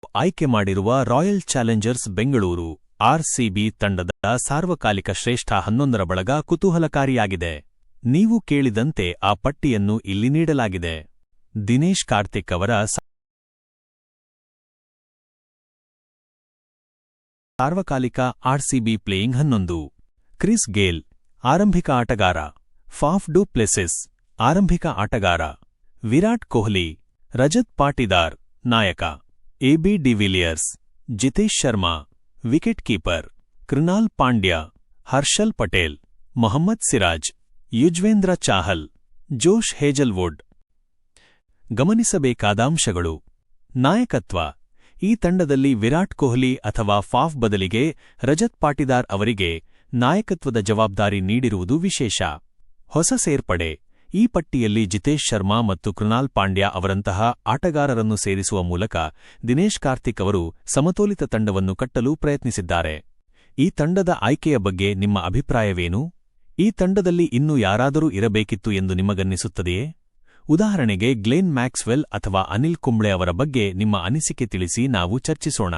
ಆಯ್ಕೆ ಮಾಡಿರುವ royal Challengers Bengaluru RCB ತಂಡದ ಸಾರ್ವಕಾಲಿಕ ಶ್ರೇಷ್ಠ 11ರ ಬಳಗ ಕುತೂಹಲಕಾರಿಯಾಗಿದೆ. ನೀವು ಕೇಳಿದಂತೆ ಆ ಪಟ್ಟಿಯನ್ನು ಇಲ್ಲಿ ನೀಡಲಾಗಿದೆ. ದಿನೇಶ್ ಕಾರ್ತಿಕ್ ಅವರ ಸಾರ್ವಕಾಲಿಕ ಆರ್ಸಿಬಿ ಪ್ಲೇಯಿಂಗ್ 11. ಕ್ರಿಸ್ ಗೇಲ್, ಆರಂಭಿಕ ಆಟಗಾರ. ಫಾಫ್ ಡು ಪ್ಲೆಸಿಸ್, ಆರಂಭಿಕ ಆಟಗಾರ. ವಿರಾಟ್ ಕೊಹ್ಲಿ, ರಜತ್ ಪಾಟಿದಾರ್, ನಾಯಕ. AB de Villiers, Jitesh Sharma, wicket keeper. Krunal Pandya, Harshal Patel, Mohammed Siraj, Yuzvendra Chahal, Josh Hazlewood. ಗಮನಿಸಬೇಕಾದ ಅಂಶಗಳು. ನಾಯಕತ್ವ. ಈ ತಂಡದಲ್ಲಿ ವಿರಾಟ್ ಕೊಹ್ಲಿ ಅಥವಾ ಫಾಫ್ ಬದಲಿಗೆ ರಜತ್ ಪಾಟಿದಾರ್ ಅವರಿಗೆ ನಾಯಕತ್ವದ ಜವಾಬ್ದಾರಿ ನೀಡಿರುವುದು ವಿಶೇಷ. ಹೊಸ ಸೇರ್ಪಡೆ. ಈ ಪಟ್ಟಿಯಲ್ಲಿ ಜಿತೇಶ್ ಶರ್ಮಾ ಮತ್ತು ಕೃನಾಲ್ ಪಾಂಡ್ಯ ಅವರಂತಹ ಆಟಗಾರರನ್ನು ಸೇರಿಸುವ ಮೂಲಕ ದಿನೇಶ್ ಕಾರ್ತಿಕ್ ಅವರು ಸಮತೋಲಿತ ತಂಡವನ್ನು ಕಟ್ಟಲು ಪ್ರಯತ್ನಿಸಿದ್ದಾರೆ. ಈ ತಂಡದ ಆಯ್ಕೆಯ ಬಗ್ಗೆ ನಿಮ್ಮ ಅಭಿಪ್ರಾಯವೇನು? ಈ ತಂಡದಲ್ಲಿ ಇನ್ನೂ ಯಾರಾದರೂ ಇರಬೇಕಿತ್ತು ಎಂದು ನಿಮಗನ್ನಿಸುತ್ತದೆಯೇ? ಉದಾಹರಣೆಗೆ ಗ್ಲೆನ್ ಮ್ಯಾಕ್ಸ್ವೆಲ್ ಅಥವಾ ಅನಿಲ್ ಕುಂಬ್ಳೆ ಅವರ ಬಗ್ಗೆ ನಿಮ್ಮ ಅನಿಸಿಕೆ ತಿಳಿಸಿ, ನಾವು ಚರ್ಚಿಸೋಣ.